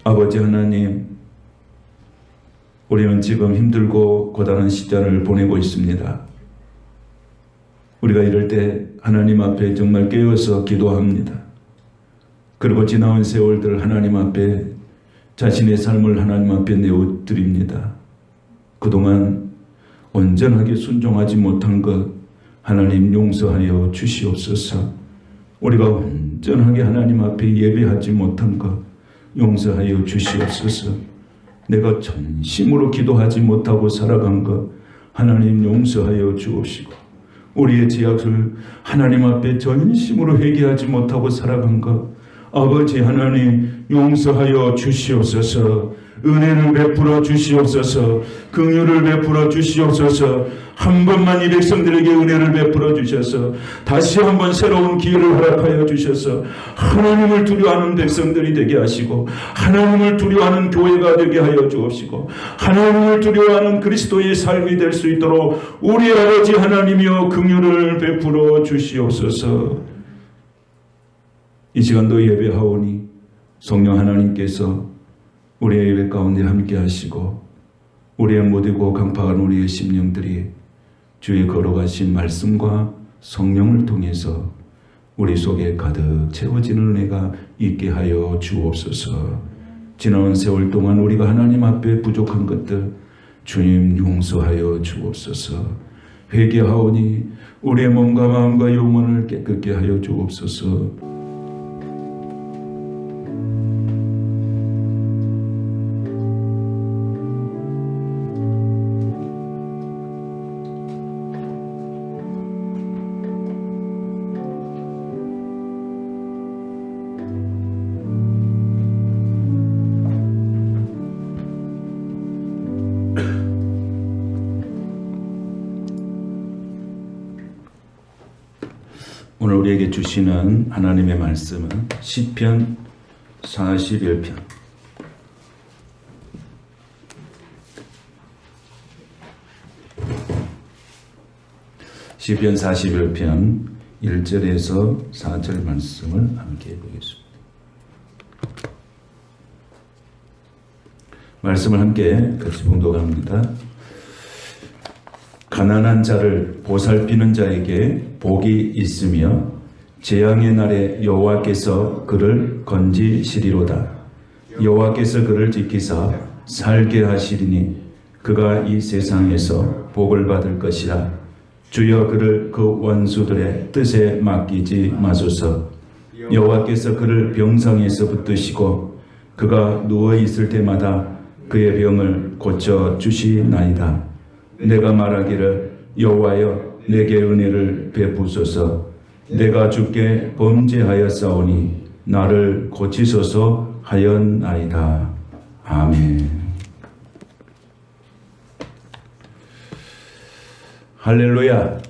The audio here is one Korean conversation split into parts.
아버지 하나님, 우리는 지금 힘들고 고단한 시절을 보내고 있습니다. 우리가 이럴 때 하나님 앞에 정말 깨어서 기도합니다. 그리고 지나온 세월들 하나님 앞에 자신의 삶을 하나님 앞에 내어드립니다. 그동안 온전하게 순종하지 못한 것 하나님 용서하여 주시옵소서. 우리가 온전하게 하나님 앞에 예배하지 못한 것 용서하여 주시옵소서. 내가 전심으로 기도하지 못하고 살아간 것 하나님 용서하여 주옵시고, 우리의 죄악을 하나님 앞에 전심으로 회개하지 못하고 살아간 것 아버지 하나님 용서하여 주시옵소서. 은혜를 베풀어 주시옵소서. 긍휼을 베풀어 주시옵소서. 한 번만 이 백성들에게 은혜를 베풀어 주셔서 다시 한번 새로운 기회를 허락하여 주셔서 하나님을 두려워하는 백성들이 되게 하시고, 하나님을 두려워하는 교회가 되게 하여 주옵시고, 하나님을 두려워하는 그리스도의 삶이 될 수 있도록 우리 아버지 하나님이여 긍휼을 베풀어 주시옵소서. 이 시간도 예배하오니 성령 하나님께서 우리의 예배 가운데 함께 하시고, 우리의 못이고 강팍한 우리의 심령들이 주의 걸어가신 말씀과 성령을 통해서 우리 속에 가득 채워지는 은혜가 있게 하여 주옵소서. 지나온 세월 동안 우리가 하나님 앞에 부족한 것들 주님 용서하여 주옵소서. 회개하오니 우리의 몸과 마음과 영혼을 깨끗게 하여 주옵소서. 오늘 우리에게 주시는 하나님의 말씀은 시편 41편 시편 41편 1절에서 4절 말씀을 함께 해보겠습니다. 말씀을 함께 같이 봉독합니다. 가난한 자를 보살피는 자에게 복이 있으며 재앙의 날에 여호와께서 그를 건지시리로다. 여호와께서 그를 지키사 살게 하시리니 그가 이 세상에서 복을 받을 것이라. 주여 그를 그 원수들의 뜻에 맡기지 마소서. 여호와께서 그를 병상에서 붙드시고 그가 누워있을 때마다 그의 병을 고쳐주시나이다. 내가 말하기를 여호와여 내게 은혜를 베푸소서. 내가 주께 범죄하였사오니 나를 고치소서 하였나이다. 아멘. 할렐루야.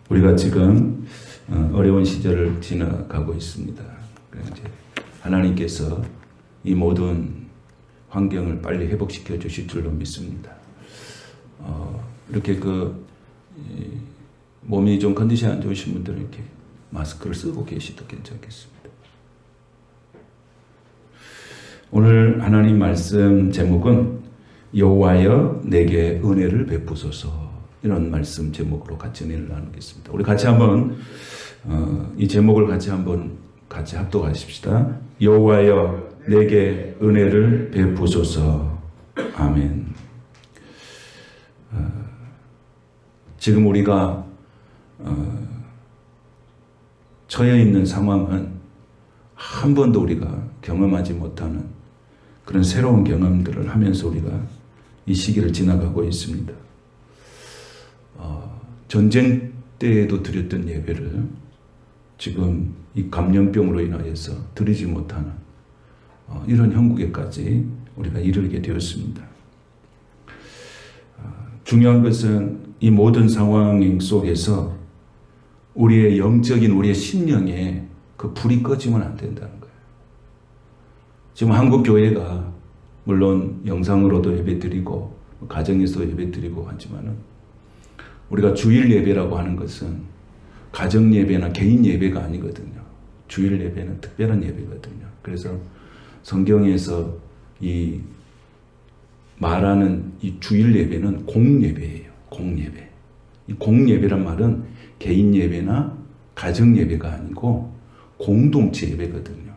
우리가 지금 어려운 시절을 지나가고 있습니다. 이제 하나님께서 이 모든 환경을 빨리 회복시켜 주실 줄로 믿습니다. 이렇게 몸이 좀 컨디션이 안 좋으신 분들은 이렇게 마스크를 쓰고 계시도 괜찮겠습니다. 오늘 하나님 말씀 제목은 여호와여 내게 은혜를 베푸소서, 이런 말씀 제목으로 같이 은혜를 나누겠습니다. 우리 같이 한번 이 제목을 같이 합독하십시다. 여호와여 내게 은혜를 베푸소서. 아멘. 지금 우리가 처해 있는 상황은 한 번도 우리가 경험하지 못하는 그런 새로운 경험들을 하면서 우리가 이 시기를 지나가고 있습니다. 전쟁 때에도 드렸던 예배를 지금 이 감염병으로 인하여서 드리지 못하는 이런 형국에까지 우리가 이르게 되었습니다. 중요한 것은 이 모든 상황 속에서 우리의 영적인 우리의 심령에 그 불이 꺼지면 안 된다는 거예요. 지금 한국 교회가 물론 영상으로도 예배드리고 가정에서 예배드리고 하지만은 우리가 주일 예배라고 하는 것은 가정 예배나 개인 예배가 아니거든요. 주일 예배는 특별한 예배거든요. 그래서 성경에서 이 말하는 이 주일 예배는 공예배예요. 공예배. 이 공예배란 말은 개인 예배나 가정 예배가 아니고 공동체 예배거든요.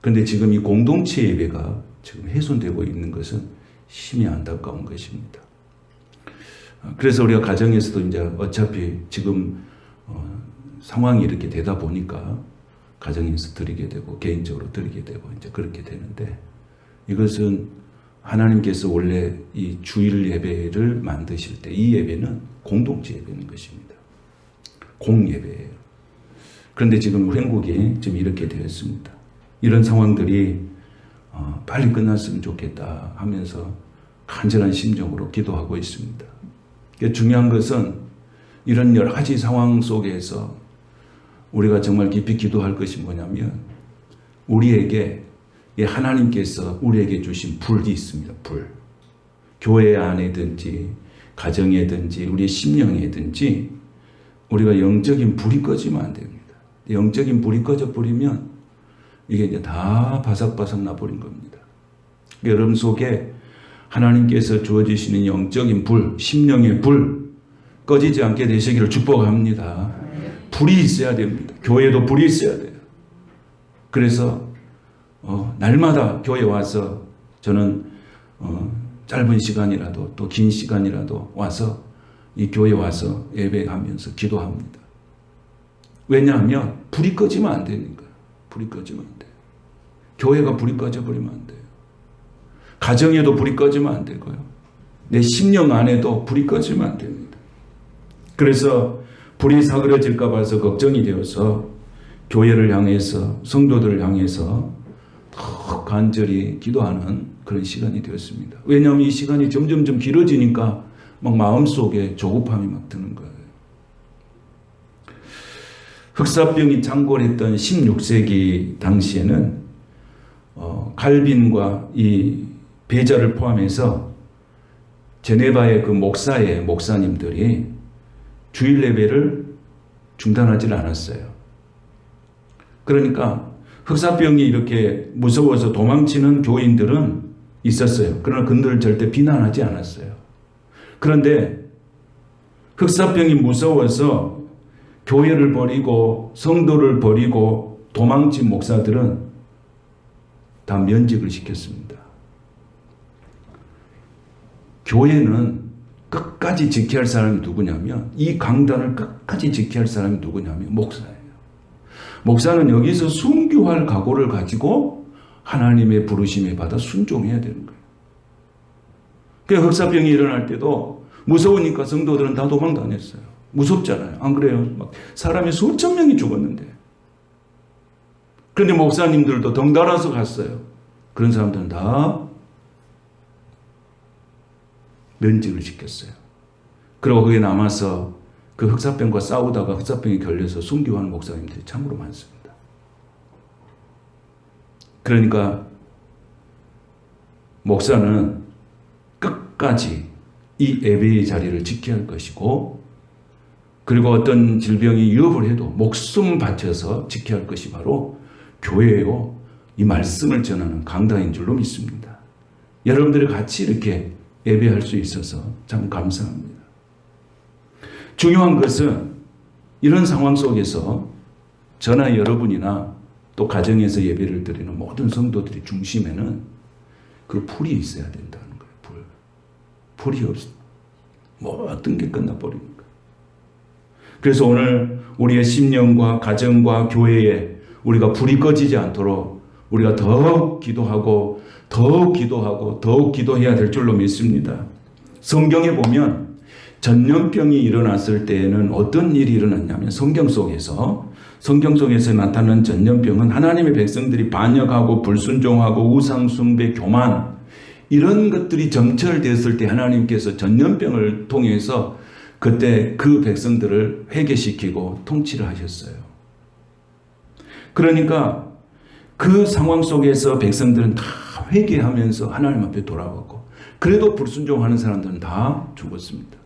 그런데 지금 이 공동체 예배가 지금 훼손되고 있는 것은 심히 안타까운 것입니다. 그래서 우리가 가정에서도 이제 어차피 지금 상황이 이렇게 되다 보니까 가정에서 드리게 되고 개인적으로 드리게 되고 이제 그렇게 되는데, 이것은 하나님께서 원래 이 주일 예배를 만드실 때 이 예배는 공동체 예배인 것입니다. 공예배예요. 그런데 지금 한국이 지금 이렇게 되었습니다. 이런 상황들이 빨리 끝났으면 좋겠다 하면서 간절한 심정으로 기도하고 있습니다. 중요한 것은 이런 여러 가지 상황 속에서 우리가 정말 깊이 기도할 것이 뭐냐면, 우리에게 하나님께서 우리에게 주신 불이 있습니다. 불. 교회 안에든지 가정에든지 우리의 심령에든지 우리가 영적인 불이 꺼지면 안 됩니다. 영적인 불이 꺼져 버리면 이게 이제 다 바삭바삭 나버린 겁니다. 여러분 속에 하나님께서 주어주시는 영적인 불, 심령의 불 꺼지지 않게 되시기를 축복합니다. 불이 있어야 됩니다. 교회도 불이 있어야 돼요. 그래서 날마다 교회 와서 저는 짧은 시간이라도 또 긴 시간이라도 와서 이 교회 와서 예배하면서 기도합니다. 왜냐하면 불이 꺼지면 안 되니까. 불이 꺼지면 안 돼요. 교회가 불이 꺼져버리면 안 돼요. 가정에도 불이 꺼지면 안 되고요. 내 심령 안에도 불이 꺼지면 안 됩니다. 그래서 불이 사그러질까 봐서 걱정이 되어서 교회를 향해서, 성도들을 향해서 더 간절히 기도하는 그런 시간이 되었습니다. 왜냐하면 이 시간이 점점점 길어지니까 막 마음속에 조급함이 막 드는 거예요. 흑사병이 창궐했던 16세기 당시에는 칼빈과 이 베자를 포함해서 제네바의 그 목사님들이 주일 예배를 중단하지 않았어요. 그러니까 흑사병이 이렇게 무서워서 도망치는 교인들은 있었어요. 그러나 그들을 절대 비난하지 않았어요. 그런데 흑사병이 무서워서 교회를 버리고 성도를 버리고 도망친 목사들은 다 면직을 시켰습니다. 교회는 끝까지 지켜야 할 사람이 누구냐면, 이 강단을 끝까지 지켜야 할 사람이 누구냐면 목사예요. 목사는 여기서 순교할 각오를 가지고 하나님의 부르심에 받아 순종해야 되는 거예요. 그 흑사병이 일어날 때도 무서우니까 성도들은 다 도망 다녔어요. 무섭잖아요. 안 그래요? 막 사람이 수천 명이 죽었는데. 그런데 목사님들도 덩달아서 갔어요. 그런 사람들은 다 면직을 시켰어요. 그리고 거기에 남아서 그 흑사병과 싸우다가 흑사병이 걸려서 순교하는 목사님들이 참으로 많습니다. 그러니까 목사는 끝까지 이 예배의 자리를 지켜야 할 것이고, 그리고 어떤 질병이 위협을 해도 목숨 바쳐서 지켜야 할 것이 바로 교회요, 이 말씀을 전하는 강단인 줄로 믿습니다. 여러분들이 같이 이렇게 예배할 수 있어서 참 감사합니다. 중요한 것은 이런 상황 속에서 저나 여러분이나 또 가정에서 예배를 드리는 모든 성도들의 중심에는 그 불이 있어야 된다는 거예요. 불이 없어. 모든 게 끝나버리니까. 그래서 오늘 우리의 심령과 가정과 교회에 우리가 불이 꺼지지 않도록 우리가 더욱 기도하고 더욱 기도하고 더욱 기도해야 될 줄로 믿습니다. 성경에 보면 전염병이 일어났을 때에는 어떤 일이 일어났냐면, 성경 속에서 나타난 전염병은 하나님의 백성들이 반역하고 불순종하고 우상숭배, 교만, 이런 것들이 점철되었을 때 하나님께서 전염병을 통해서 그때 그 백성들을 회개시키고 통치를 하셨어요. 그러니까 그 상황 속에서 백성들은 다 회개하면서 하나님 앞에 돌아가고, 그래도 불순종하는 사람들은 다 죽었습니다.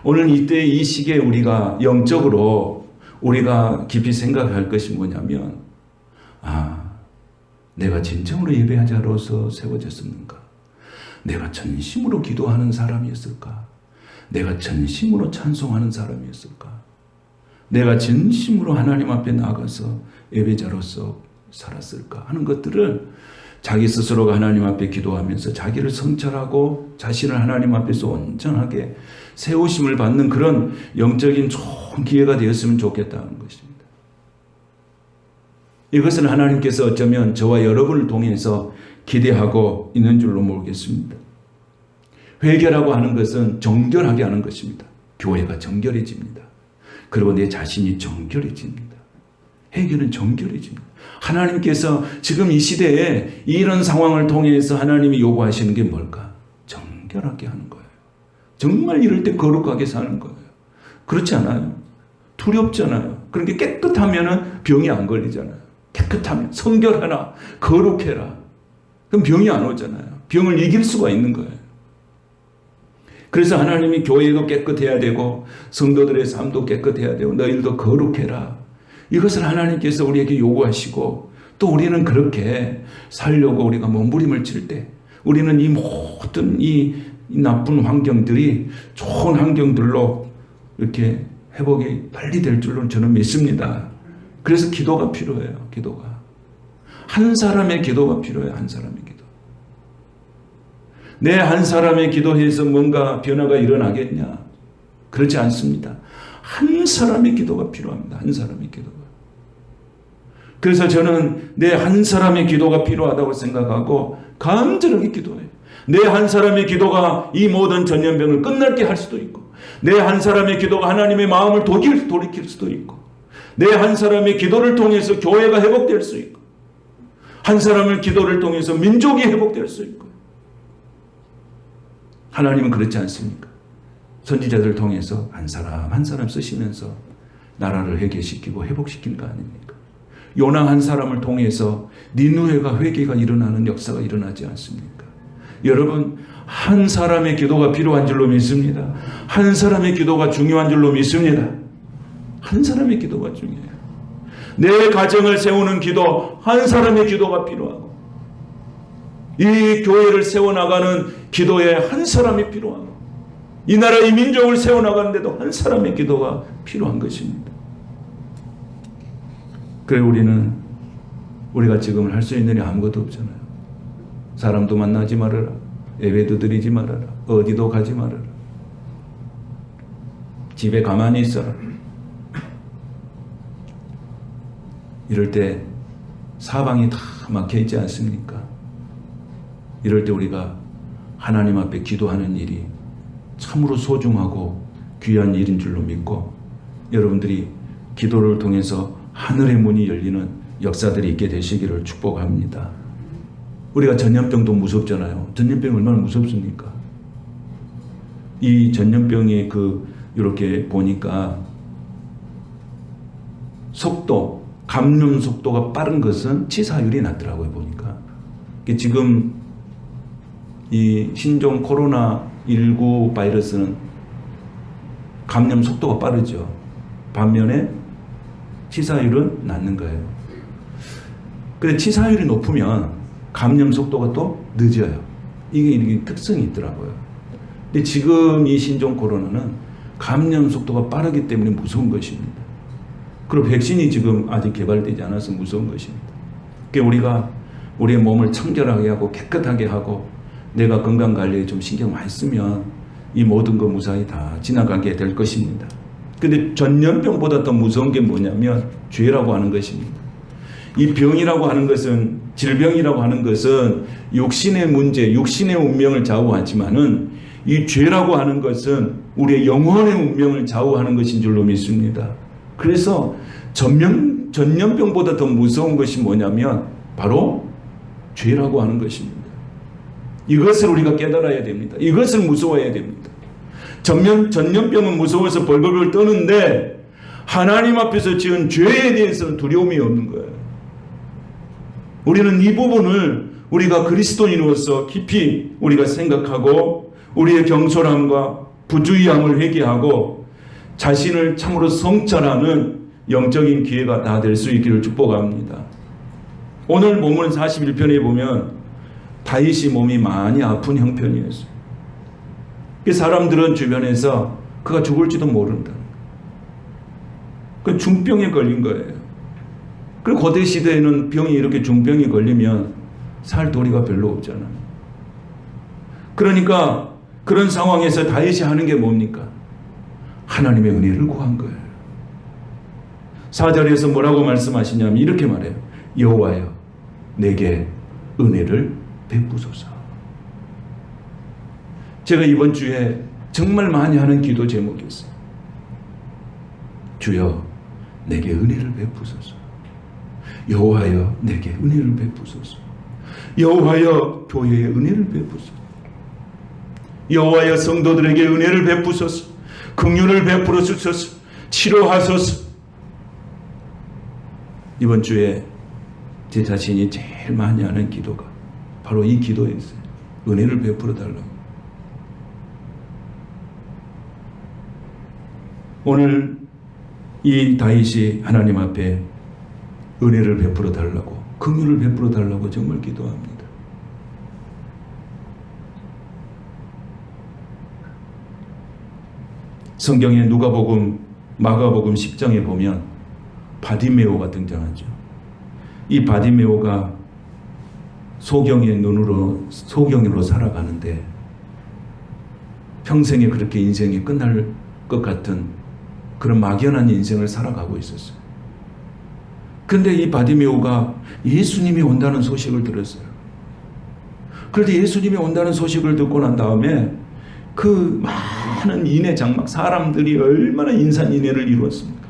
오늘 이때 이 시기에 우리가 영적으로 우리가 깊이 생각할 것이 뭐냐면, 내가 진정으로 예배자로서 세워졌었는가? 내가 전심으로 기도하는 사람이었을까? 내가 전심으로 찬송하는 사람이었을까? 내가 진심으로 하나님 앞에 나가서 예배자로서 살았을까? 하는 것들을 자기 스스로가 하나님 앞에 기도하면서 자기를 성찰하고 자신을 하나님 앞에서 온전하게 세우심을 받는 그런 영적인 좋은 기회가 되었으면 좋겠다는 것입니다. 이것은 하나님께서 어쩌면 저와 여러분을 통해서 기대하고 있는 줄로 모르겠습니다. 회개라고 하는 것은 정결하게 하는 것입니다. 교회가 정결해집니다. 그리고 내 자신이 정결해집니다. 회개는 정결해집니다. 하나님께서 지금 이 시대에 이런 상황을 통해서 하나님이 요구하시는 게 뭘까? 정결하게 하는 거예요. 정말 이럴 때 거룩하게 사는 거예요. 그렇지 않아요? 두렵잖아요. 그렇게 깨끗하면 병이 안 걸리잖아요. 깨끗하면 성결하라, 거룩해라. 그럼 병이 안 오잖아요. 병을 이길 수가 있는 거예요. 그래서 하나님이 교회도 깨끗해야 되고 성도들의 삶도 깨끗해야 되고 너희들도 거룩해라. 이것을 하나님께서 우리에게 요구하시고 또 우리는 그렇게 살려고 우리가 몸부림을 칠 때 우리는 이 모든 이 나쁜 환경들이 좋은 환경들로 이렇게 회복이 빨리 될 줄로 저는 믿습니다. 그래서 기도가 필요해요. 기도가. 한 사람의 기도가 필요해요. 한 사람의 기도. 내 한 사람의 기도에서 뭔가 변화가 일어나겠냐? 그렇지 않습니다. 한 사람의 기도가 필요합니다. 한 사람의 기도가. 그래서 저는 내 한 사람의 기도가 필요하다고 생각하고 간절하게 기도해요. 내 한 사람의 기도가 이 모든 전염병을 끝날게 할 수도 있고 내 한 사람의 기도가 하나님의 마음을 돌이킬 수도 있고 내 한 사람의 기도를 통해서 교회가 회복될 수 있고 한 사람의 기도를 통해서 민족이 회복될 수 있고 하나님은 그렇지 않습니까? 선지자들을 통해서 한 사람 한 사람 쓰시면서 나라를 회개시키고 회복시킨 거 아닙니까? 요나 한 사람을 통해서 니느웨가 회개가 일어나는 역사가 일어나지 않습니까? 여러분 한 사람의 기도가 필요한 줄로 믿습니다. 한 사람의 기도가 중요한 줄로 믿습니다. 한 사람의 기도가 중요해요. 내 가정을 세우는 기도 한 사람의 기도가 필요하고 이 교회를 세워나가는 기도에 한 사람이 필요하고 이 나라 이 민족을 세워나가는데도 한 사람의 기도가 필요한 것입니다. 그래 우리가 지금 할 수 있는 일이 아무것도 없잖아요. 사람도 만나지 말아라. 예배도 드리지 말아라. 어디도 가지 말아라. 집에 가만히 있어라. 이럴 때 사방이 다 막혀 있지 않습니까? 이럴 때 우리가 하나님 앞에 기도하는 일이 참으로 소중하고 귀한 일인 줄로 믿고 여러분들이 기도를 통해서 하늘의 문이 열리는 역사들이 있게 되시기를 축복합니다. 우리가 전염병도 무섭잖아요. 전염병이 얼마나 무섭습니까? 이 전염병이 이렇게 보니까 감염 속도가 빠른 것은 치사율이 낮더라고요, 보니까. 지금 이 신종 코로나19 바이러스는 감염 속도가 빠르죠. 반면에 치사율은 낮는 거예요. 근데 치사율이 높으면 감염 속도가 또 늦어요. 이게 특성이 있더라고요. 근데 지금 이 신종 코로나는 감염 속도가 빠르기 때문에 무서운 것입니다. 그리고 백신이 지금 아직 개발되지 않아서 무서운 것입니다. 그러니까 우리가 우리의 몸을 청결하게 하고 깨끗하게 하고 내가 건강관리에 좀 신경 많이 쓰면 이 모든 거 무사히 다 지나가게 될 것입니다. 근데 전염병보다 더 무서운 게 뭐냐면 죄라고 하는 것입니다. 이 병이라고 하는 것은 질병이라고 하는 것은 육신의 문제, 육신의 운명을 좌우하지만은 이 죄라고 하는 것은 우리의 영혼의 운명을 좌우하는 것인 줄로 믿습니다. 그래서 전염병보다 더 무서운 것이 뭐냐면 바로 죄라고 하는 것입니다. 이것을 우리가 깨달아야 됩니다. 이것을 무서워해야 됩니다. 전염병은 무서워서 벌벌벌 떠는데 하나님 앞에서 지은 죄에 대해서는 두려움이 없는 거예요. 우리는 이 부분을 우리가 그리스도인으로서 깊이 우리가 생각하고 우리의 경솔함과 부주의함을 회개하고 자신을 참으로 성찰하는 영적인 기회가 다 될 수 있기를 축복합니다. 오늘 본문 41편에 보면 다윗이 몸이 많이 아픈 형편이었어요. 사람들은 주변에서 그가 죽을지도 모른다. 그 중병에 걸린 거예요. 그리고 고대 시대에는 병이 이렇게 중병이 걸리면 살 도리가 별로 없잖아요. 그러니까 그런 상황에서 다윗이 하는 게 뭡니까? 하나님의 은혜를 구한 거예요. 4절에서 뭐라고 말씀하시냐면 이렇게 말해요. 여호와여 내게 은혜를 베푸소서. 제가 이번 주에 정말 많이 하는 기도 제목이었어요. 주여 내게 은혜를 베푸소서. 여호와여 내게 은혜를 베푸소서. 여호와여 교회에 은혜를 베푸소서. 여호와여 성도들에게 은혜를 베푸소서. 긍휼을 베풀어 주소서. 치료하소서. 이번 주에 제 자신이 제일 많이 하는 기도가 바로 이 기도였어요. 은혜를 베풀어 달라고. 오늘 이 다윗이 하나님 앞에 은혜를 베풀어 달라고, 긍휼을 베풀어 달라고 정말 기도합니다. 성경에 누가복음, 마가복음 10장에 보면 바디메오가 등장하죠. 이 바디메오가 소경의 눈으로, 소경으로 살아가는데 평생에 그렇게 인생이 끝날 것 같은 그런 막연한 인생을 살아가고 있었어요. 그런데 이 바디메오가 예수님이 온다는 소식을 들었어요. 그런데 예수님이 온다는 소식을 듣고 난 다음에 그 많은 인해 장막, 사람들이 얼마나 인산인해를 이루었습니까?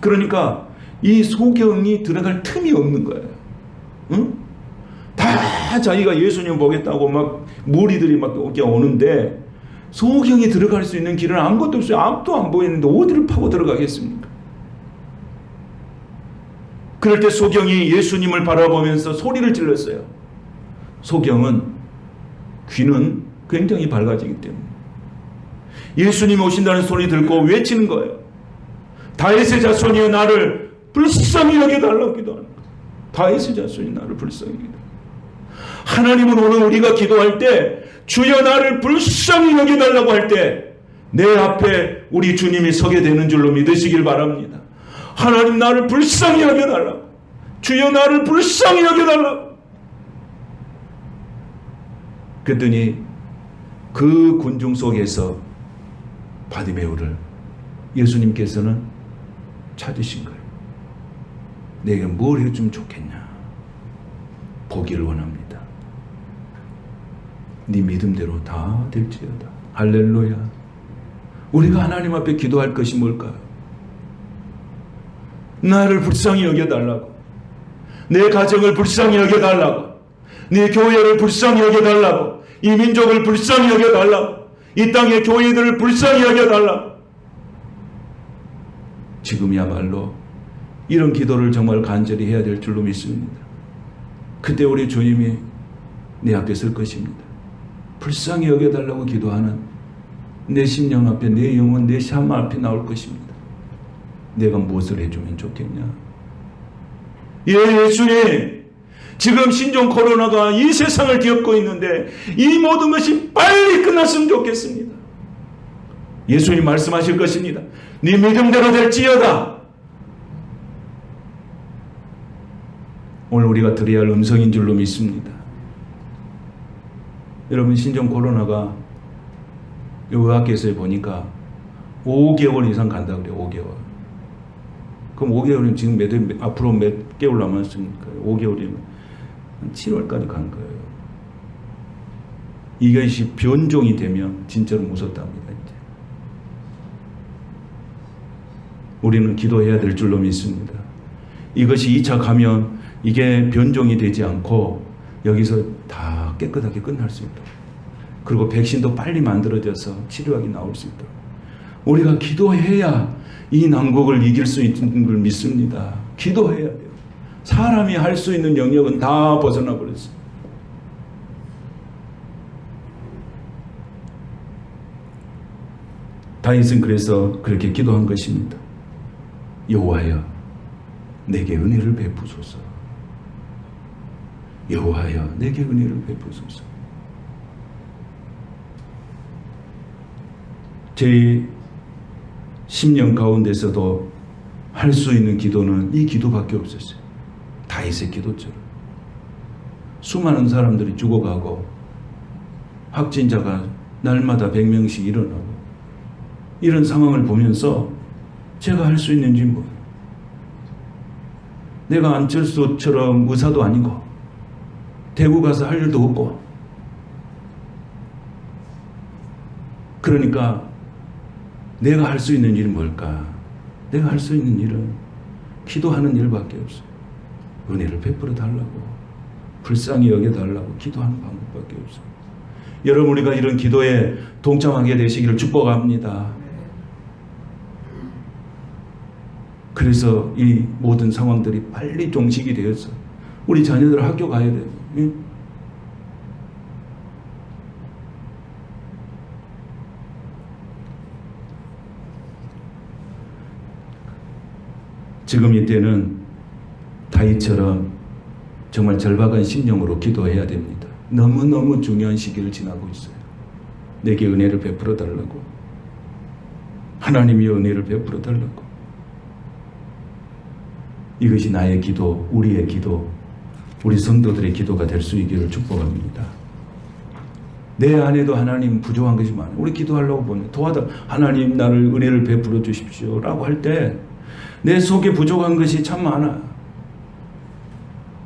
그러니까 이 소경이 들어갈 틈이 없는 거예요. 응? 다 자기가 예수님 보겠다고 막 무리들이 막 오는데 소경이 들어갈 수 있는 길은 아무것도 없어요. 앞도 안 보이는데 어디를 파고 들어가겠습니까? 그럴 때 소경이 예수님을 바라보면서 소리를 질렀어요. 소경은 귀는 굉장히 밝아지기 때문에 예수님이 오신다는 소리 듣고 외치는 거예요. 다윗의 자손이여 나를 불쌍히 여겨달라고 기도하는 거예요. 다윗의 자손이 나를 불쌍히 여겨달라고. 하나님은 오늘 우리가 기도할 때 주여 나를 불쌍히 여겨달라고 할 때 내 앞에 우리 주님이 서게 되는 줄로 믿으시길 바랍니다. 하나님 나를 불쌍히 여겨달라고. 주여 나를 불쌍히 여겨달라고. 그랬더니 그 군중 속에서 바디메오를 예수님께서는 찾으신 거예요. 내게 뭘 해주면 좋겠냐? 보기를 원합니다. 네 믿음대로 다 될지어다. 할렐루야. 우리가 하나님 앞에 기도할 것이 뭘까요? 나를 불쌍히 여겨달라고. 내 가정을 불쌍히 여겨달라고. 내 교회를 불쌍히 여겨달라고. 이 민족을 불쌍히 여겨달라고. 이 땅의 교회들을 불쌍히 여겨달라고. 지금이야말로 이런 기도를 정말 간절히 해야 될 줄로 믿습니다. 그때 우리 주님이 내 앞에 설 것입니다. 불쌍히 여겨달라고 기도하는 내 심령 앞에, 내 영혼, 내 샤마 앞에 나올 것입니다. 내가 무엇을 해주면 좋겠냐? 예수님, 지금 신종 코로나가 이 세상을 뒤엎고 있는데 이 모든 것이 빨리 끝났으면 좋겠습니다. 예수님 말씀하실 것입니다. 네 믿음대로 될지어다. 오늘 우리가 드려야 할 음성인 줄로 믿습니다. 여러분, 신종 코로나가 의학계에서 보니까 5개월 이상 간다 그래요. 5개월. 그럼 5개월이면 지금 앞으로 몇 개월 남았습니까? 5개월이면 7월까지 간 거예요. 이것이 변종이 되면 진짜로 무섭답니다. 이제. 우리는 기도해야 될 줄로 믿습니다. 이것이 2차 가면 이게 변종이 되지 않고 여기서 다 깨끗하게 끝날 수 있도록, 그리고 백신도 빨리 만들어져서 치료약이 나올 수 있도록 우리가 기도해야 이 난국을 이길 수 있는 걸 믿습니다. 기도해야 돼요. 사람이 할 수 있는 영역은 다 벗어나 버렸어요. 다윗은 그래서 그렇게 기도한 것입니다. 여호와여, 내게 은혜를 베푸소서. 여호와여, 내게 은혜를 베푸소서. 제 10년 가운데서도 할 수 있는 기도는 이 기도밖에 없었어요. 다윗의 기도처럼. 수많은 사람들이 죽어가고 확진자가 날마다 100명씩 일어나고 이런 상황을 보면서 제가 할 수 있는지 뭐, 내가 안철수처럼 의사도 아니고 대구 가서 할 일도 없고, 그러니까 내가 할 수 있는 일이 뭘까? 내가 할 수 있는 일은 기도하는 일밖에 없어요. 은혜를 베풀어 달라고, 불쌍히 여겨달라고 기도하는 방법밖에 없어요. 여러분, 우리가 이런 기도에 동참하게 되시기를 축복합니다. 그래서 이 모든 상황들이 빨리 종식이 되어서 우리 자녀들 학교 가야 돼요. 예? 지금 이때는 다윗처럼 정말 절박한 심령으로 기도해야 됩니다. 너무너무 중요한 시기를 지나고 있어요. 내게 은혜를 베풀어 달라고, 하나님이 은혜를 베풀어 달라고. 이것이 나의 기도, 우리의 기도, 우리 성도들의 기도가 될 수 있기를 축복합니다. 내 안에도 하나님 부족한 것이 많아요. 우리 기도하려고 보면 하나님 나를 은혜를 베풀어 주십시오 라고 할 때 내 속에 부족한 것이 참 많아.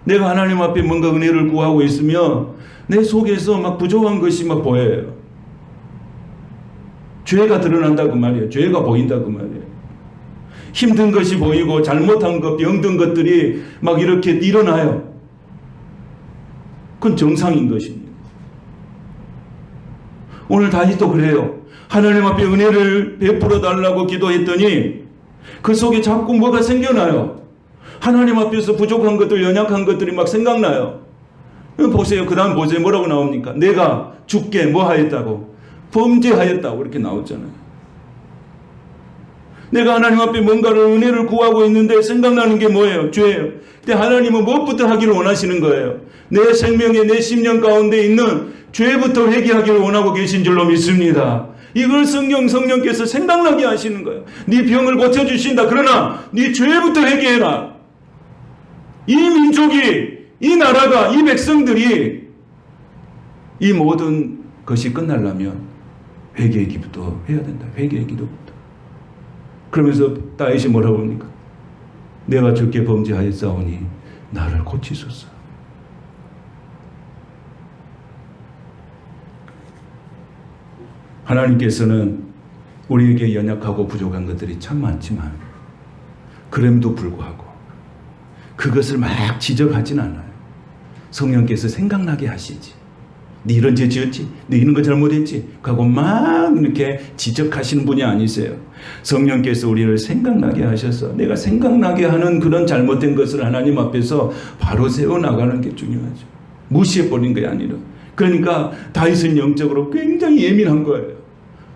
내가 하나님 앞에 뭔가 은혜를 구하고 있으면 내 속에서 막 부족한 것이 막 보여요. 죄가 드러난다 그 말이에요. 죄가 보인다 그 말이에요. 힘든 것이 보이고 잘못한 것, 병든 것들이 막 이렇게 일어나요. 그건 정상인 것입니다. 오늘 다윗도 그래요. 하나님 앞에 은혜를 베풀어 달라고 기도했더니 그 속에 자꾸 뭐가 생겨나요. 하나님 앞에서 부족한 것들, 연약한 것들이 막 생각나요. 보세요. 그 다음 보세요. 뭐라고 나옵니까? 내가 주께 뭐 하였다고? 범죄하였다고 이렇게 나오잖아요. 내가 하나님 앞에 뭔가를 은혜를 구하고 있는데 생각나는 게 뭐예요? 죄예요. 근데 하나님은 무엇부터 하기를 원하시는 거예요? 내 생명에, 내 심령 가운데 있는 죄부터 회개하기를 원하고 계신 줄로 믿습니다. 이걸 성령께서 생각나게 하시는 거예요. 네 병을 고쳐주신다. 그러나 네 죄부터 회개해라. 이 민족이, 이 나라가, 이 백성들이 이 모든 것이 끝나려면 회개의 기도부터 해야 된다. 회개의 기도부터. 그러면서 다윗이 뭐라고 합니까? 내가 주께 범죄하였사오니 나를 고치소서. 하나님께서는 우리에게 연약하고 부족한 것들이 참 많지만 그럼에도 불구하고 그것을 막 지적하진 않아요. 성령께서 생각나게 하시지. 네 이런 죄 지었지? 네 이런 거 잘못했지? 하고 막 이렇게 지적하시는 분이 아니세요. 성령께서 우리를 생각나게 하셔서 내가 생각나게 하는 그런 잘못된 것을 하나님 앞에서 바로 세워나가는 게 중요하죠. 무시해버린 게 아니라. 그러니까 다윗은 영적으로 굉장히 예민한 거예요.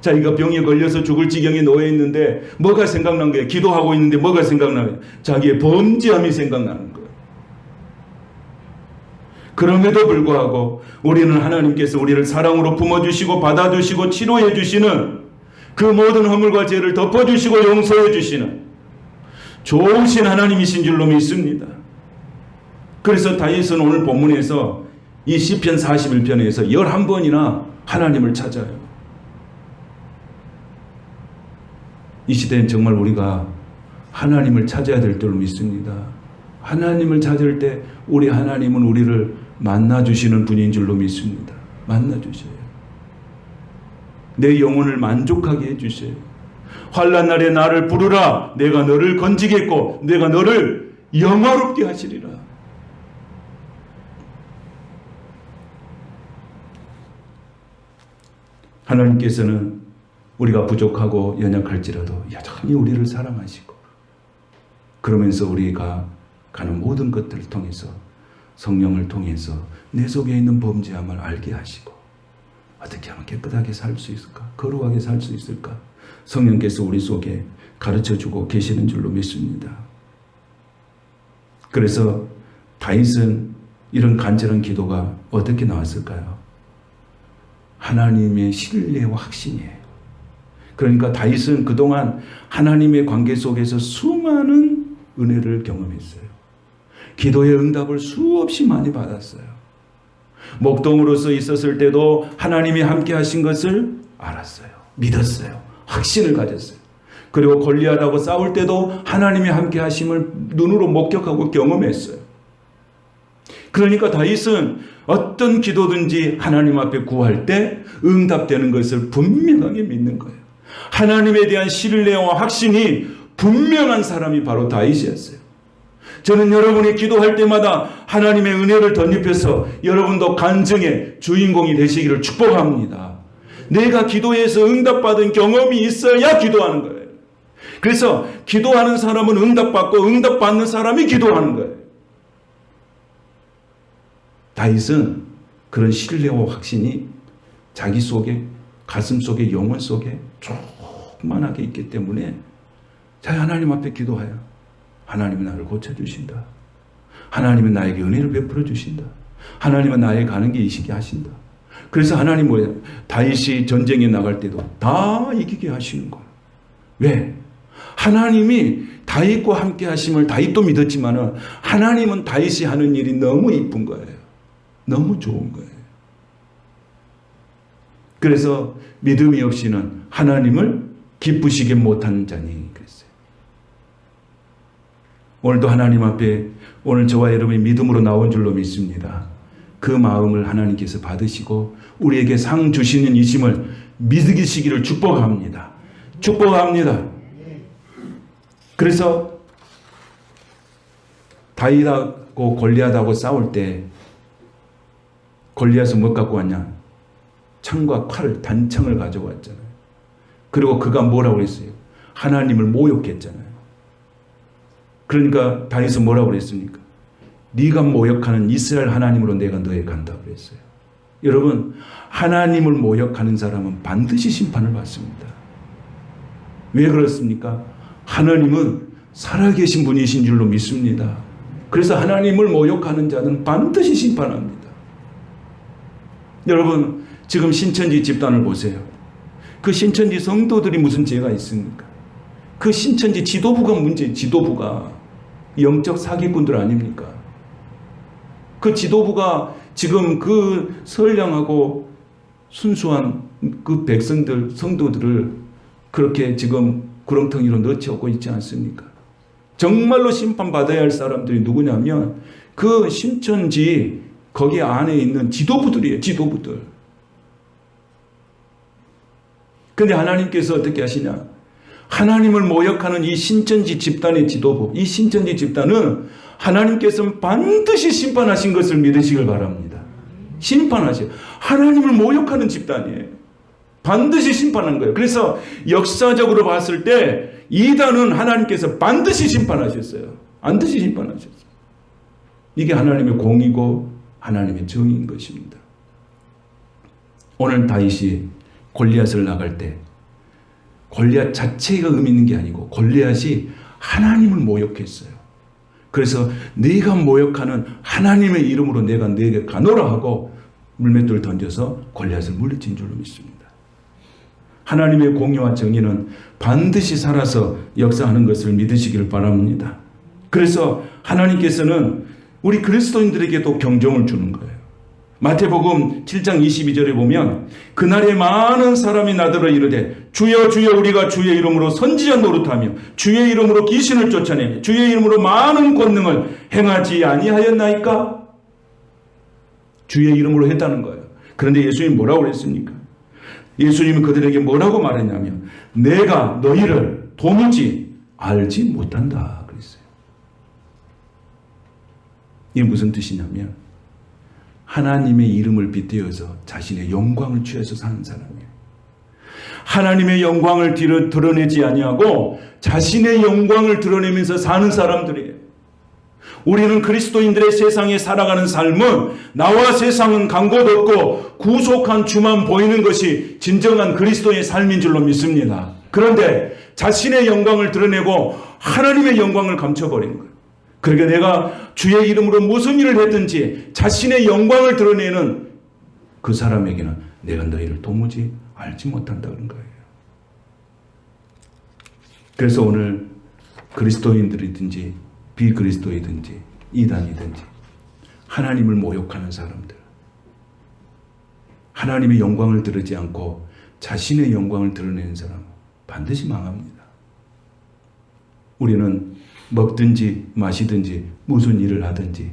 자기가 병에 걸려서 죽을 지경에 놓여 있는데 뭐가 생각난 거예요? 기도하고 있는데 뭐가 생각나요? 자기의 범죄함이 생각나는 거예요. 그럼에도 불구하고 우리는 하나님께서 우리를 사랑으로 품어주시고 받아주시고 치료해 주시는 그 모든 허물과 죄를 덮어주시고 용서해 주시는 좋으신 하나님이신 줄로 믿습니다. 그래서 다윗은 오늘 본문에서 이 시편 41편에서 11번이나 하나님을 찾아요. 이 시대엔 정말 우리가 하나님을 찾아야 될 줄로 믿습니다. 하나님을 찾을 때 우리 하나님은 우리를 만나주시는 분인 줄로 믿습니다. 만나주셔요. 내 영혼을 만족하게 해주셔요. 환난 날에 나를 부르라. 내가 너를 건지겠고 내가 너를 영화롭게 하시리라. 하나님께서는 우리가 부족하고 연약할지라도 여전히 우리를 사랑하시고 그러면서 우리가 가는 모든 것들을 통해서 성령을 통해서 내 속에 있는 범죄함을 알게 하시고 어떻게 하면 깨끗하게 살 수 있을까? 거룩하게 살 수 있을까? 성령께서 우리 속에 가르쳐주고 계시는 줄로 믿습니다. 그래서 다윗은 이런 간절한 기도가 어떻게 나왔을까요? 하나님의 신뢰와 확신이에요. 그러니까 다윗은 그동안 하나님의 관계 속에서 수많은 은혜를 경험했어요. 기도의 응답을 수없이 많이 받았어요. 목동으로서 있었을 때도 하나님이 함께 하신 것을 알았어요. 믿었어요. 확신을 가졌어요. 그리고 골리앗하고 싸울 때도 하나님이 함께 하심을 눈으로 목격하고 경험했어요. 그러니까 다윗은 어떤 기도든지 하나님 앞에 구할 때 응답되는 것을 분명하게 믿는 거예요. 하나님에 대한 신뢰와 확신이 분명한 사람이 바로 다윗이었어요. 저는 여러분이 기도할 때마다 하나님의 은혜를 덧입혀서 여러분도 간증의 주인공이 되시기를 축복합니다. 내가 기도해서 응답받은 경험이 있어야 기도하는 거예요. 그래서 기도하는 사람은 응답받고 응답받는 사람이 기도하는 거예요. 다윗은 그런 신뢰와 확신이 자기 속에, 가슴 속에, 영혼 속에 충만하게 있기 때문에 자, 하나님 앞에 기도하여 하나님은 나를 고쳐주신다. 하나님은 나에게 은혜를 베풀어 주신다. 하나님은 나에게 가는 게 이시게 하신다. 그래서 하나님 뭐예요? 다윗이 전쟁에 나갈 때도 다 이기게 하시는 거예요. 왜? 하나님이 다윗과 함께 하심을 다윗도 믿었지만 하나님은 다윗이 하는 일이 너무 이쁜 거예요. 너무 좋은 거예요. 그래서 믿음이 없이는 하나님을 기쁘시게 못하는 자니 그랬어요. 오늘도 하나님 앞에 오늘 저와 여러분이 믿음으로 나온 줄로 믿습니다. 그 마음을 하나님께서 받으시고 우리에게 상 주시는 이심을 믿으시기를 축복합니다. 축복합니다. 그래서 다윗하고 골리앗하고 싸울 때 골리앗은 뭐 갖고 왔냐? 창과 칼을, 단창을 가져왔잖아요. 그리고 그가 뭐라고 그랬어요? 하나님을 모욕했잖아요. 그러니까 다윗은 뭐라고 그랬습니까? 네가 모욕하는 이스라엘 하나님으로 내가 너에 간다 그랬어요. 여러분, 하나님을 모욕하는 사람은 반드시 심판을 받습니다. 왜 그렇습니까? 하나님은 살아계신 분이신 줄로 믿습니다. 그래서 하나님을 모욕하는 자는 반드시 심판합니다. 여러분, 지금 신천지 집단을 보세요. 그 신천지 성도들이 무슨 죄가 있습니까? 그 신천지 지도부가 문제, 지도부가 영적 사기꾼들 아닙니까? 그 지도부가 지금 그 선량하고 순수한 그 백성들, 성도들을 그렇게 지금 구렁텅이로 넣어치우고 있지 않습니까? 정말로 심판받아야 할 사람들이 누구냐면 그 신천지 거기 안에 있는 지도부들이에요. 지도부들. 근데 하나님께서 어떻게 하시냐? 하나님을 모욕하는 이 신천지 집단의 지도부, 이 신천지 집단은 하나님께서는 반드시 심판하신 것을 믿으시길 바랍니다. 심판하세요. 하나님을 모욕하는 집단이에요. 반드시 심판한 거예요. 그래서 역사적으로 봤을 때 이단은 하나님께서 반드시 심판하셨어요. 반드시 심판하셨어요. 이게 하나님의 공이고 하나님의 정의인 것입니다. 오늘 다윗이 골리앗을 나갈 때 골리앗 자체가 의미 있는 게 아니고 골리앗이 하나님을 모욕했어요. 그래서 네가 모욕하는 하나님의 이름으로 내가 네게 가노라 하고 물맷돌을 던져서 골리앗을 물리친 줄로 믿습니다. 하나님의 공의와 정의는 반드시 살아서 역사하는 것을 믿으시기를 바랍니다. 그래서 하나님께서는 우리 그리스도인들에게도 경종을 주는 거예요. 마태복음 7장 22절에 보면 그날에 많은 사람이 나더러 이르되 주여 주여 우리가 주의 이름으로 선지자 노릇하며 주의 이름으로 귀신을 쫓아내며 주의 이름으로 많은 권능을 행하지 아니하였나이까? 주의 이름으로 했다는 거예요. 그런데 예수님이 뭐라고 그랬습니까? 예수님은 그들에게 뭐라고 말했냐면 내가 너희를 도무지 알지 못한다 그랬어요. 이게 무슨 뜻이냐면 하나님의 이름을 빗대어서 자신의 영광을 취해서 사는 사람이에요. 하나님의 영광을 드러내지 아니하고 자신의 영광을 드러내면서 사는 사람들이에요. 우리는 그리스도인들의 세상에 살아가는 삶은 나와 세상은 간곳 없고 구속한 주만 보이는 것이 진정한 그리스도의 삶인 줄로 믿습니다. 그런데 자신의 영광을 드러내고 하나님의 영광을 감춰버린 거예요. 그러니까 내가 주의 이름으로 무슨 일을 했든지 자신의 영광을 드러내는 그 사람에게는 내가 너희를 도무지 알지 못한다는 거예요. 그래서 오늘 그리스도인들이든지 비그리스도이든지 이단이든지 하나님을 모욕하는 사람들, 하나님의 영광을 드러내지 않고 자신의 영광을 드러내는 사람은 반드시 망합니다. 우리는 먹든지 마시든지 무슨 일을 하든지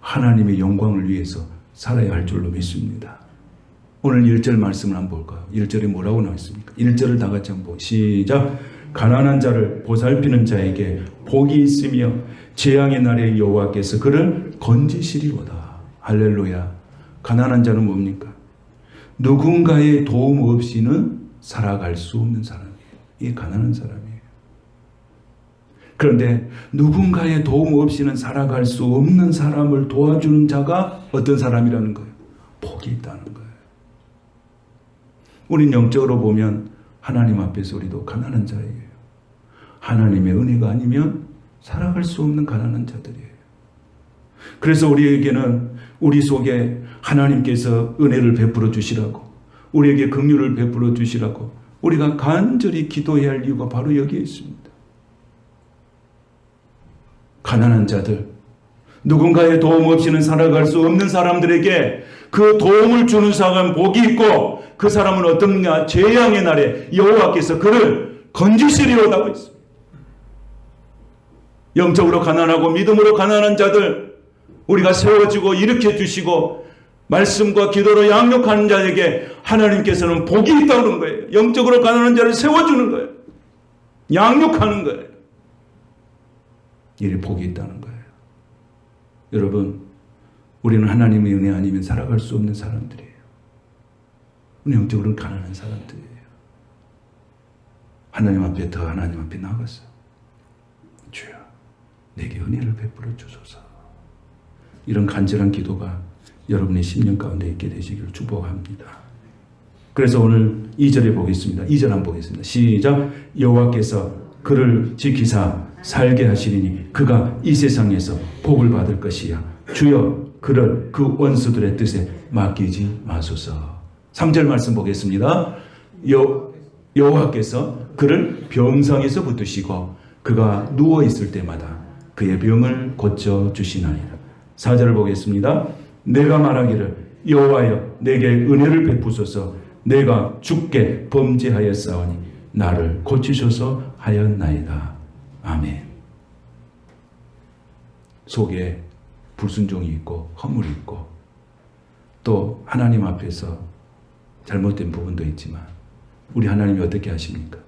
하나님의 영광을 위해서 살아야 할 줄로 믿습니다. 오늘 1절 말씀을 한번 볼까요? 1절에 뭐라고 나와 있습니까? 1절을 다 같이 한번 시작. 가난한 자를 보살피는 자에게 복이 있으며 재앙의 날에 여호와께서 그를 건지시리로다. 할렐루야. 가난한 자는 뭡니까? 누군가의 도움 없이는 살아갈 수 없는 사람이에요. 이 가난한 사람이에요. 그런데 누군가의 도움 없이는 살아갈 수 없는 사람을 도와주는 자가 어떤 사람이라는 거예요? 복이 있다는 거예요. 우린 영적으로 보면 하나님 앞에서 우리도 가난한 자예요. 하나님의 은혜가 아니면 살아갈 수 없는 가난한 자들이에요. 그래서 우리에게는 우리 속에 하나님께서 은혜를 베풀어 주시라고, 우리에게 긍휼을 베풀어 주시라고 우리가 간절히 기도해야 할 이유가 바로 여기에 있습니다. 가난한 자들, 누군가의 도움 없이는 살아갈 수 없는 사람들에게 그 도움을 주는 사람은 복이 있고 그 사람은 어떤가? 재앙의 날에 여호와께서 그를 건지시리로다고 있습니다. 영적으로 가난하고 믿음으로 가난한 자들 우리가 세워주고 일으켜 주시고 말씀과 기도로 양육하는 자에게 하나님께서는 복이 있다는 거예요. 영적으로 가난한 자를 세워주는 거예요. 양육하는 거예요. 이에 복이 있다는 거예요. 여러분, 우리는 하나님의 은혜 아니면 살아갈 수 없는 사람들이에요. 영적으로는 가난한 사람들이에요. 하나님 앞에 나아갔어요. 주여, 내게 은혜를 베풀어 주소서. 이런 간절한 기도가 여러분의 심령 가운데 있게 되시기를 축복합니다. 그래서 오늘 2절에 보겠습니다. 2절 한번 보겠습니다. 시작. 여호와께서 그를 지키사 살게 하시리니 그가 이 세상에서 복을 받을 것이야. 주여 그를 그 원수들의 뜻에 맡기지 마소서. 3절 말씀 보겠습니다. 여호와께서 그를 병상에서 붙드시고 그가 누워있을 때마다 그의 병을 고쳐주시나이다. 4절을 보겠습니다. 내가 말하기를 여호와여 내게 은혜를 베푸소서. 내가 주께 범죄하였사오니 나를 고치소서 하였나이다. 아멘. 속에 불순종이 있고 허물이 있고 또 하나님 앞에서 잘못된 부분도 있지만 우리 하나님이 어떻게 하십니까?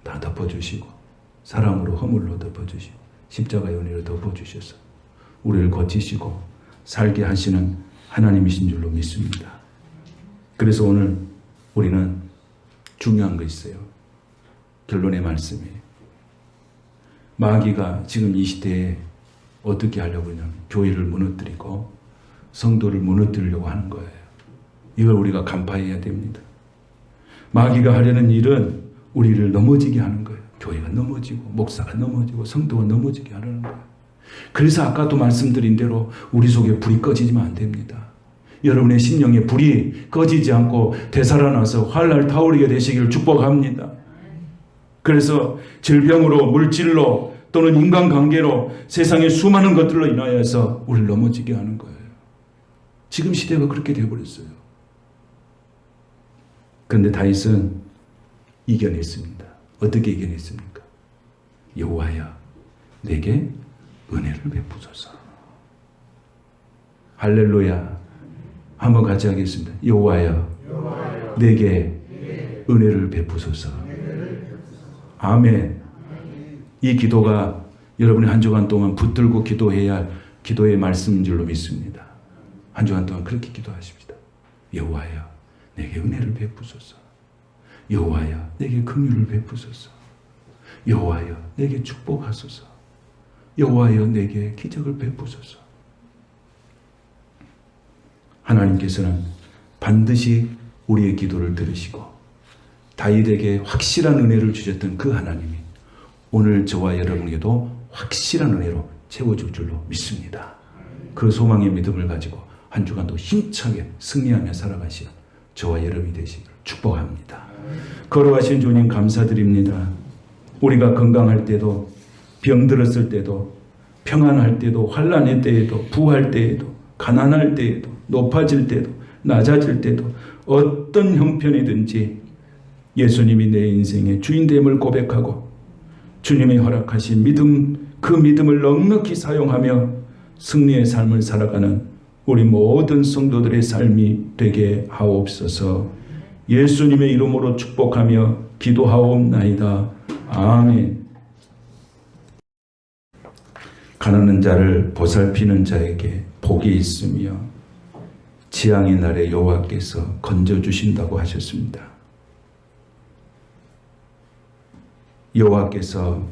다 덮어주시고 사랑으로 허물로 덮어주시고 십자가의 은혜로 덮어주셔서 우리를 고치시고 살게 하시는 하나님이신 줄로 믿습니다. 그래서 오늘 우리는 중요한 거 있어요. 결론의 말씀이에요. 마귀가 지금 이 시대에 어떻게 하려고 하냐면 교회를 무너뜨리고 성도를 무너뜨리려고 하는 거예요. 이걸 우리가 간파해야 됩니다. 마귀가 하려는 일은 우리를 넘어지게 하는 거예요. 교회가 넘어지고 목사가 넘어지고 성도가 넘어지게 하려는 거예요. 그래서 아까도 말씀드린 대로 우리 속에 불이 꺼지면 안 됩니다. 여러분의 심령에 불이 꺼지지 않고 되살아나서 활날 타오르게 되시기를 축복합니다. 그래서 질병으로 물질로 또는 인간관계로 세상의 수많은 것들로 인하여서 우리를 넘어지게 하는 거예요. 지금 시대가 그렇게 되어버렸어요. 그런데 다윗은 이겨냈습니다. 어떻게 이겨냈습니까? 여호와여 내게 은혜를 베푸소서. 할렐루야. 한번 같이 하겠습니다. 여호와여 내게 은혜를 베푸소서. 아멘. 이 기도가 여러분이 한 주간 동안 붙들고 기도해야 할 기도의 말씀인 줄로 믿습니다. 한 주간 동안 그렇게 기도하십시다. 여호와여 내게 은혜를 베푸소서. 여호와여 내게 긍휼을 베푸소서. 여호와여 내게 축복하소서. 여호와여 내게 기적을 베푸소서. 하나님께서는 반드시 우리의 기도를 들으시고 다윗에게 확실한 은혜를 주셨던 그 하나님이 오늘 저와 여러분에게도 확실한 은혜로 채워줄 줄로 믿습니다. 그 소망의 믿음을 가지고 한 주간도 힘차게 승리하며 살아가시는 저와 여러분이 되시기를 축복합니다. 걸어가신 주님 감사드립니다. 우리가 건강할 때도, 병들었을 때도, 평안할 때도, 환난의 때에도, 부할 때에도, 가난할 때에도, 높아질 때도, 낮아질 때도 어떤 형편이든지 예수님이 내 인생의 주인됨을 고백하고 주님이 허락하신 믿음, 그 믿음을 넉넉히 사용하며 승리의 삶을 살아가는 우리 모든 성도들의 삶이 되게 하옵소서. 예수님의 이름으로 축복하며 기도하옵나이다. 아멘. 가난한 자를 보살피는 자에게 복이 있으며 재앙의 날에 여호와께서 건져주신다고 하셨습니다. 여호와께서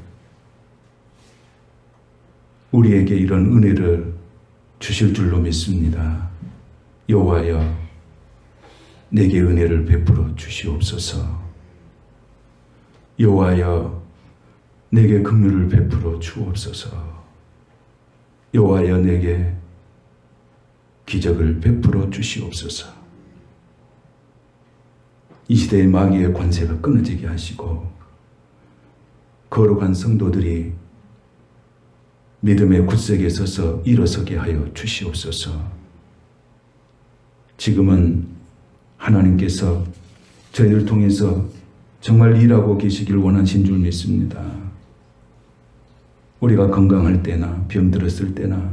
우리에게 이런 은혜를 주실 줄로 믿습니다. 여호와여 내게 은혜를 베풀어 주시옵소서. 여호와여 내게 긍휼을 베풀어 주옵소서. 여호와여 내게 기적을 베풀어 주시옵소서. 이 시대의 마귀의 권세가 끊어지게 하시고 거룩한 성도들이 믿음의 굳세게 서서 일어서게 하여 주시옵소서. 지금은 하나님께서 저희를 통해서 정말 일하고 계시길 원하신 줄 믿습니다. 우리가 건강할 때나 병들었을 때나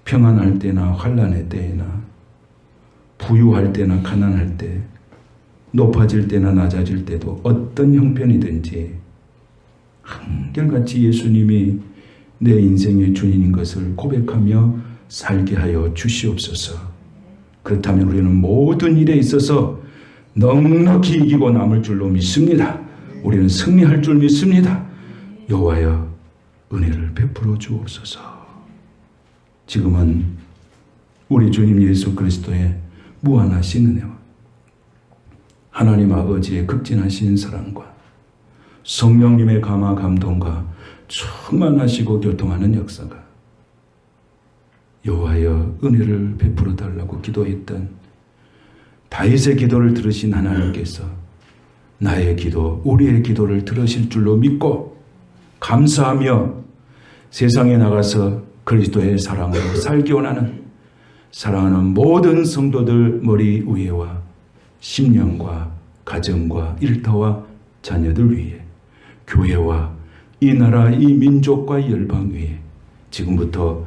평안할 때나 환난의 때에나 부유할 때나 가난할 때 높아질 때나 낮아질 때도 어떤 형편이든지 한결같이 예수님이 내 인생의 주인인 것을 고백하며 살게 하여 주시옵소서. 그렇다면 우리는 모든 일에 있어서 넉넉히 이기고 남을 줄로 믿습니다. 우리는 승리할 줄 믿습니다. 여호와여 은혜를 베풀어 주옵소서. 지금은 우리 주님 예수 그리스도의 무한하신 은혜와 하나님 아버지의 극진하신 사랑과 성령님의 감화 감동과 충만하시고 교통하는 역사가 여호와여 은혜를 베풀어 달라고 기도했던 다윗의 기도를 들으신 하나님께서 나의 기도, 우리의 기도를 들으실 줄로 믿고 감사하며 세상에 나가서 그리스도의 사랑으로 살기 원하는 사랑하는 모든 성도들 머리 위에와 심령과 가정과 일터와 자녀들 위에 교회와 이 나라 이 민족과 이 열방 위에 지금부터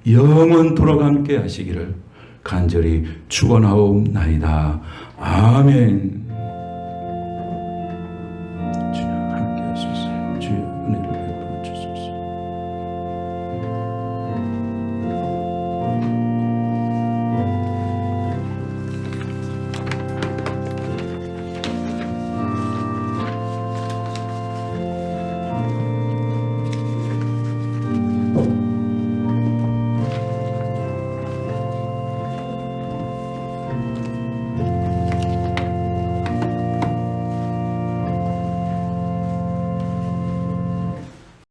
영원토록 함께 하시기를 간절히 축원하옵나이다. 아멘.